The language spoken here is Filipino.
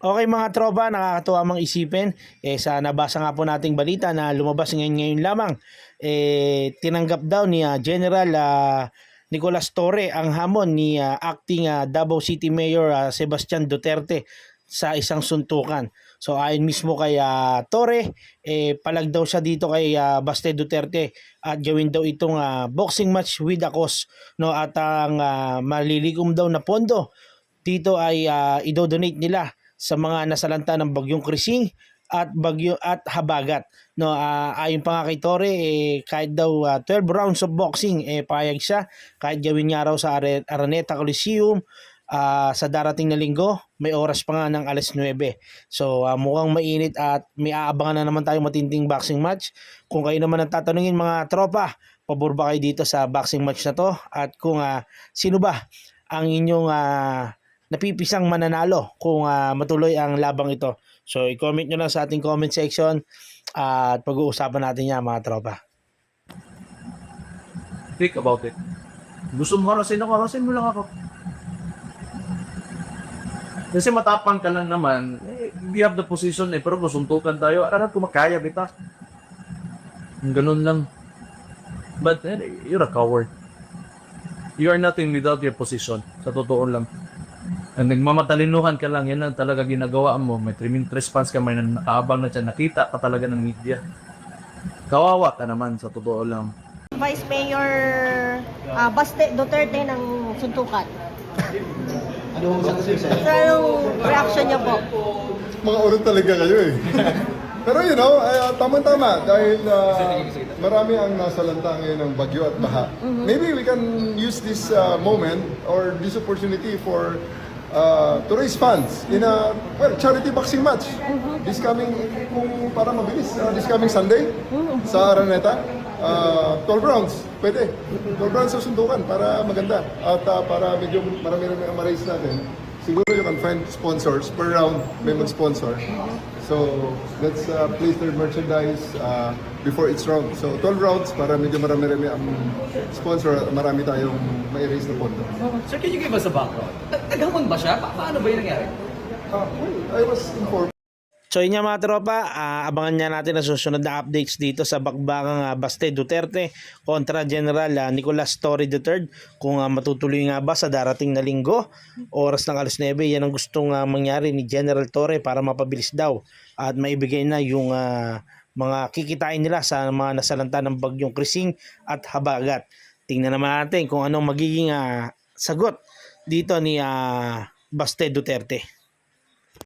Okay mga tropa, nakakatuwa mang isipin. Sa nabasa nga po nating balita na lumabas ngayon lamang, tinanggap daw ni General Nicolas Torre ang hamon ni acting Davao City Mayor Sebastian Duterte sa isang suntukan. So ayon mismo kay Torre, palag daw siya dito kay Baste Duterte at gawin daw itong boxing match with a cause, no? At ang malilikom daw na pondo dito ay idodonate nila sa mga nasalanta ng bagyong Krising at bagyo at habagat, no. Ayon pa nga kay Torre, kahit daw 12 rounds of boxing, payag siya kahit gawin niya raw sa Araneta Coliseum sa darating na linggo. May oras pa nga ng 9:00. So mukhang mainit at may aabangan na naman tayong matinding boxing match. Kung kayo naman ang tatanungin mga tropa, pabor ba kayo dito sa boxing match na to, at kung sino ba ang inyong napipisang mananalo kung matuloy ang labang ito? So i-comment nyo lang sa ating comment section at pag-uusapan natin yan mga tropa. Think about it. Gusto mo harasin ako, harasin mo lang ako. Kasi matapang ka lang naman, we have the position pero gusuntukan tayo, arat ko makaya kita. Ganun lang. But you're a coward. You are nothing without your position. Sa totoo lang. Ang nagmamatalinuhan ka lang, yan lang talaga ginagawa mo. May trespass ka, may nakaabang na siya, nakita ka talaga ng media. Kawawa ka naman, sa totoo lang. Vice Mayor Baste Duterte ng suntukan. Anong Anong reaction niya po? mga urot talaga kayo eh. Pero you know, tama-tama dahil marami ang nasalanta ngayon ng bagyo at baha. Maybe we can use this moment or this opportunity for to raise funds in a charity boxing match. This coming, kung para mabilis, this coming Sunday sa Araneta. 12 rounds, pwede. 12 rounds sa sundukan para maganda. At para medyo marami ang ma-raise natin. Siguro you can find sponsors. Per round may mag-sponsor. So, let's place their merchandise before each round. So, 12 rounds para medyo marami ang sponsor at marami tayong may-raise na pondo. Sir, can you give us a background? Naghamon ba siya? Paano ba yung nangyari? I was informed. So yun nga mga tropa, abangan niya natin ang susunod na updates dito sa bakbakang Baste Duterte kontra General Nicolas Torre III. Kung matutuloy nga ba sa darating na linggo, oras ng 9:00, yan ang gustong mangyari ni General Torre para mapabilis daw at maibigay na yung mga kikitain nila sa mga nasalanta ng bagyong Krising at habagat. Tingnan naman natin kung anong magiging sagot dito ni Baste Duterte.